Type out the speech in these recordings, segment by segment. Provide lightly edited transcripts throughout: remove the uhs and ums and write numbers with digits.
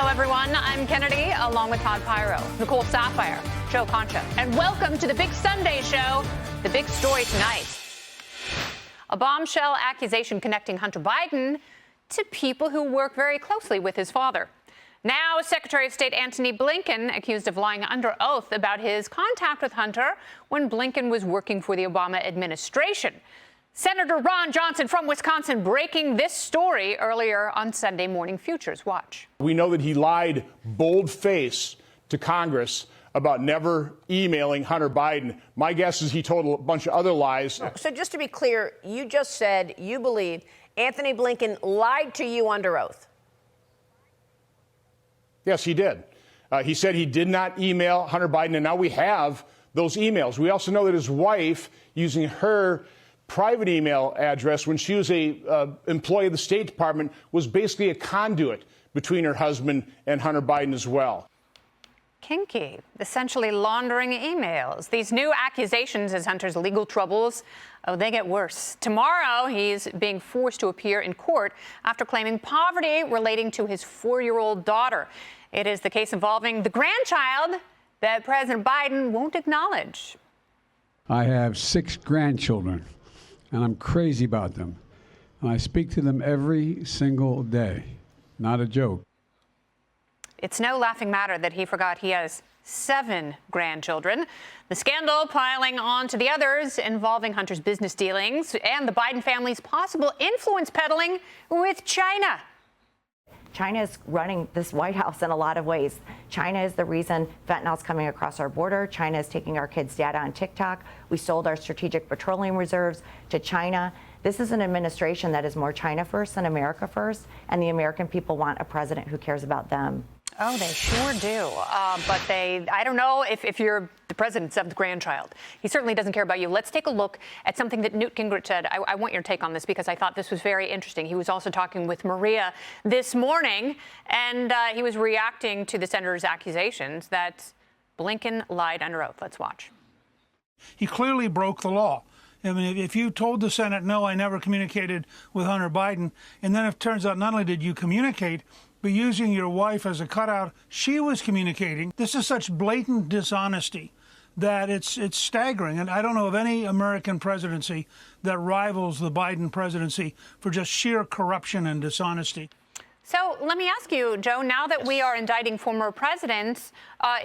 everyone. I'm Kennedy, along with Todd Pyro, Nicole Sapphire, Joe Concha, and welcome to the Big Sunday Show. The big story tonight: a bombshell accusation connecting Hunter Biden to people who work very closely with his father. Now, Secretary of State Antony Blinken accused of lying under oath about his contact with Hunter when Blinken was working for the Obama administration. Senator Ron Johnson from Wisconsin breaking this story earlier on Sunday Morning Futures. Watch. We know that he lied bold-faced to Congress about never emailing Hunter Biden. My guess is he told a bunch of other lies. So just to be clear, you just said you believe Antony Blinken lied to you under oath. Yes, he did. He said he did not email Hunter Biden, and now we have those emails. We also know that his wife, using her private email address when she was a employee of the State Department, was basically a conduit between her husband and Hunter Biden as well. Kinky, essentially laundering emails. These new accusations as Hunter's legal troubles, they get worse. Tomorrow, he's being forced to appear in court after claiming poverty relating to his 4-year-old daughter. It is the case involving the grandchild that President Biden won't acknowledge. I have 6 grandchildren, and I'm crazy about them. And I speak to them every single day. Not a joke. It's no laughing matter that he forgot he has 7 grandchildren. The scandal piling on to the others involving Hunter's business dealings and the Biden family's possible influence peddling with China. China is running this White House in a lot of ways. China is the reason fentanyl is coming across our border. China is taking our kids' data on TikTok. We sold our strategic petroleum reserves to China. This is an administration that is more China first than America first, and the American people want a president who cares about them. Oh, they sure do. But I don't know if you're the president's 7th grandchild. He certainly doesn't care about you. Let's take a look at something that Newt Gingrich said. I want your take on this because I thought this was very interesting. He was also talking with Maria this morning, and he was reacting to the senator's accusations that Blinken lied under oath. Let's watch. He clearly broke the law. I mean, if you told the Senate, no, I never communicated with Hunter Biden, and then it turns out not only did you communicate, but using your wife as a cutout, she was communicating. This is such blatant dishonesty that it's staggering. And I don't know of any American presidency that rivals the Biden presidency for just sheer corruption and dishonesty. So let me ask you, Joe, now that we are indicting former presidents,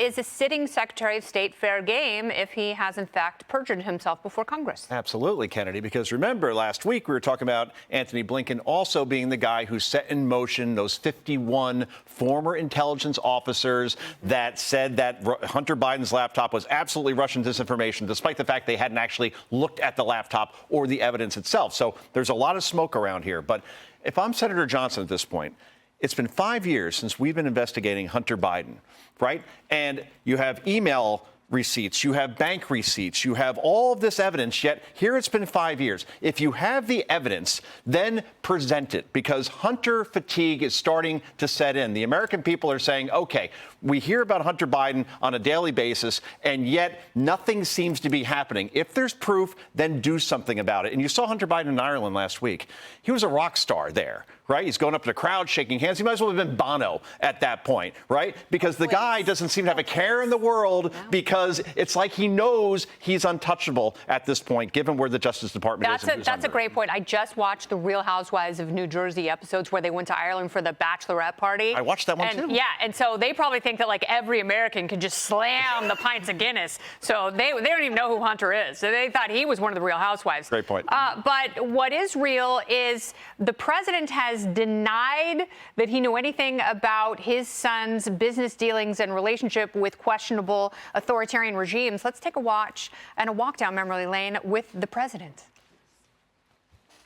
is a sitting Secretary of State fair game if he has, in fact, perjured himself before Congress? Absolutely, Kennedy, because remember, last week we were talking about Antony Blinken also being the guy who set in motion those 51 former intelligence officers that said that Hunter Biden's laptop was absolutely Russian disinformation, despite the fact they hadn't actually looked at the laptop or the evidence itself. So there's a lot of smoke around here. But if I'm Senator Johnson at this point, it's been 5 years since we've been investigating Hunter Biden, right? And you have email receipts, you have bank receipts, you have all of this evidence, yet here it's been 5 years. If you have the evidence, then present it, because Hunter fatigue is starting to set in. The American people are saying, okay, we hear about Hunter Biden on a daily basis, and yet nothing seems to be happening. If there's proof, then do something about it. And you saw Hunter Biden in Ireland last week. He was a rock star there, right? He's going up to the crowd, shaking hands. He might as well have been Bono at that point, right? Because the guy doesn't seem to have a care in the world, because it's like he knows he's untouchable at this point, given where the Justice Department is. That's a great point. I just watched the Real Housewives of New Jersey episodes where they went to Ireland for the bachelorette party. I watched that one too. Yeah, and so they probably think that like every American can just slam the pints of Guinness. So they don't even know who Hunter is. So they thought he was one of the Real Housewives. Great point. But what is real is the president has denied that he knew anything about his son's business dealings and relationship with questionable authoritarian regimes. Let's take a watch and a walk down memory lane with the president.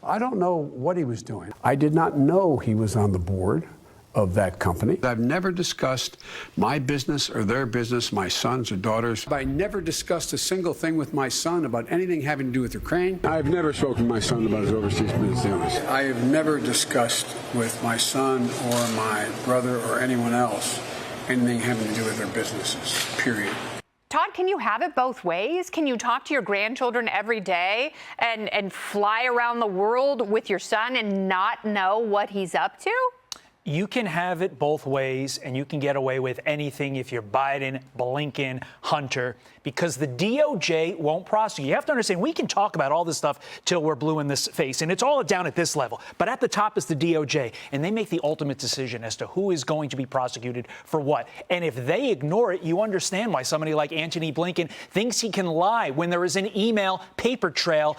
I don't know what he was doing. I did not know he was on the board of that company. I've never discussed my business or their business, my sons or daughters. I never discussed a single thing with my son about anything having to do with Ukraine. I've never spoken to my son about his overseas business dealings. I have never discussed with my son or my brother or anyone else anything having to do with their businesses, period. Todd, can you have it both ways? Can you talk to your grandchildren every day and fly around the world with your son and not know what he's up to? You can have it both ways, and you can get away with anything if you're Biden, Blinken, Hunter, because the DOJ won't prosecute. You have to understand, we can talk about all this stuff till we're blue in the face, and it's all down at this level. But at the top is the DOJ, and they make the ultimate decision as to who is going to be prosecuted for what. And if they ignore it, you understand why somebody like Antony Blinken thinks he can lie when there is an email paper trail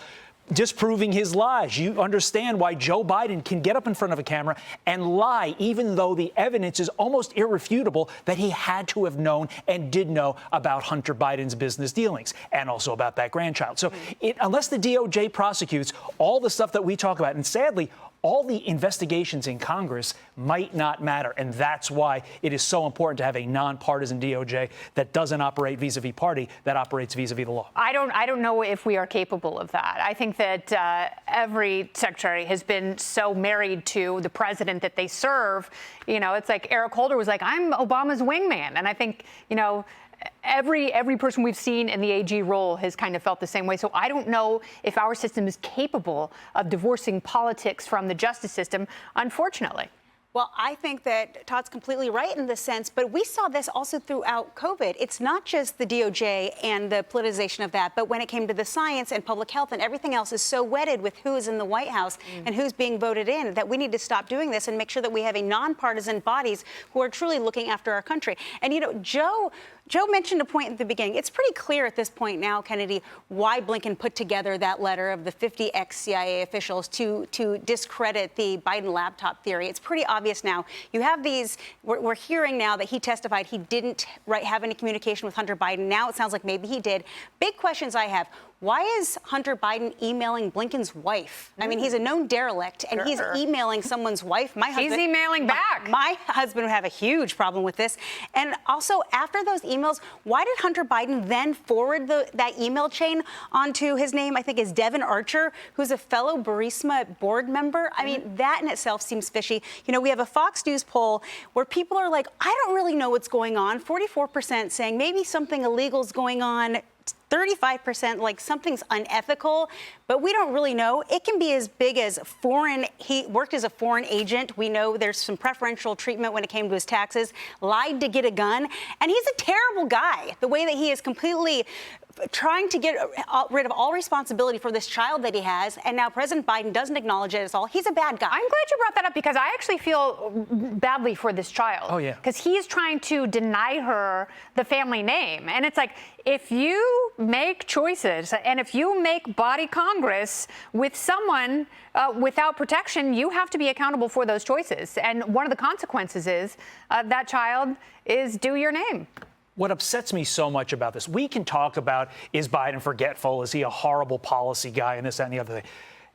disproving his lies. You understand why Joe Biden can get up in front of a camera and lie, even though the evidence is almost irrefutable that he had to have known and did know about Hunter Biden's business dealings and also about that grandchild. So unless the DOJ prosecutes all the stuff that we talk about, and sadly, all the investigations in Congress might not matter. And that's why it is so important to have a nonpartisan DOJ that doesn't operate vis-a-vis party, that operates vis-a-vis the law. I don't know if we are capable of that. I think that every secretary has been so married to the president that they serve. You know, it's like Eric Holder was like, I'm Obama's wingman. And I think, you know, every person we've seen in the AG role has kind of felt the same way. So I don't know if our system is capable of divorcing politics from the justice system, unfortunately. Well, I think that Todd's completely right in this sense, but we saw this also throughout COVID. It's not just the DOJ and the politicization of that, but when it came to the science and public health and everything else is so wedded with who is in the White House and who's being voted in that we need to stop doing this and make sure that we have a nonpartisan bodies who are truly looking after our country. And, you know, Joe mentioned a point at the beginning. It's pretty clear at this point now, Kennedy, why Blinken put together that letter of the 50 ex-CIA officials to discredit the Biden laptop theory. It's pretty obvious now. You have these, we're hearing now that he testified he didn't have any communication with Hunter Biden. Now it sounds like maybe he did. Big questions I have. Why is Hunter Biden emailing Blinken's wife? I mean, he's a known derelict, and he's emailing someone's wife. He's emailing back. My husband would have a huge problem with this. And also, after those emails, why did Hunter Biden then forward that email chain onto his name, I think is Devin Archer, who's a fellow Burisma board member? I mean, that in itself seems fishy. You know, we have a Fox News poll where people are like, I don't really know what's going on. 44% saying maybe something illegal is going on. 35% like something's unethical, but we don't really know. It can be as big as foreign. He worked as a foreign agent. We know there's some preferential treatment when it came to his taxes, lied to get a gun. And he's a terrible guy. The way that he is completely trying to get rid of all responsibility for this child that he has. And now President Biden doesn't acknowledge it at all. He's a bad guy. I'm glad you brought that up because I actually feel badly for this child. Oh, yeah. Because he's trying to deny her the family name. And it's like, if you make choices and if you make body Congress with someone without protection, you have to be accountable for those choices. And one of the consequences is that child is due your name. What upsets me so much about this, we can talk about, is Biden forgetful? Is he a horrible policy guy and this, that, and the other thing?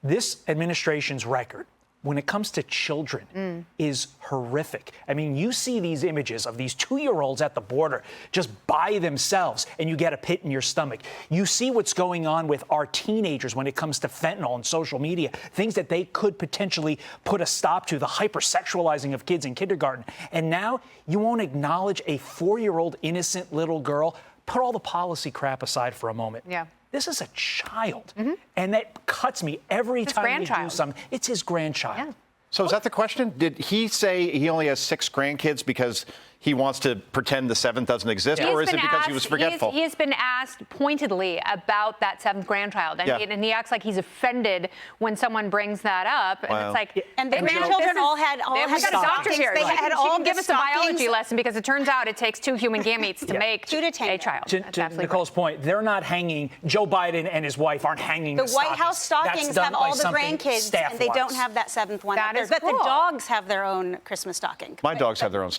This administration's record, when it comes to children, is horrific. I mean, you see these images of these 2-year-olds at the border just by themselves, and you get a pit in your stomach. You see what's going on with our teenagers when it comes to fentanyl and social media, things that they could potentially put a stop to, the hypersexualizing of kids in kindergarten. And now you won't acknowledge a 4-year-old innocent little girl. Put all the policy crap aside for a moment. Yeah. This is a child, and that cuts me every time you do something. It's his grandchild. Yeah. So is that the question? Did he say he only has 6 grandkids because he wants to pretend the 7th doesn't exist, or is it because he was forgetful? He has been asked pointedly about that 7th grandchild, and he acts like he's offended when someone brings that up. And it's like, and the grandchildren all had doctors here. They had all give us a biology lesson because it turns out it takes 2 human gametes to make 2 to 10 a child. To Nicole's point, they're not hanging. Joe Biden and his wife aren't hanging the White House stockings have all the grandkids, and they don't have that 7th one. That is but cool. The dogs have their own Christmas stocking. My dogs have their own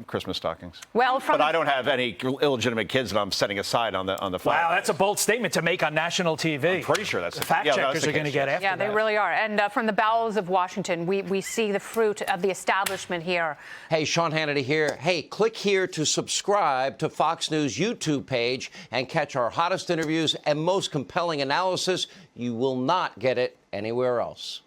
Christmas stockings. Well, but I don't have any illegitimate kids that I'm setting aside on the flag. Wow, that's a bold statement to make on national TV. I'm pretty sure that's the fact checkers are going to get after that. Yeah, they really are. And from the bowels of Washington, we see the fruit of the establishment here. Hey, Sean Hannity here. Hey, click here to subscribe to Fox News YouTube page and catch our hottest interviews and most compelling analysis. You will not get it anywhere else.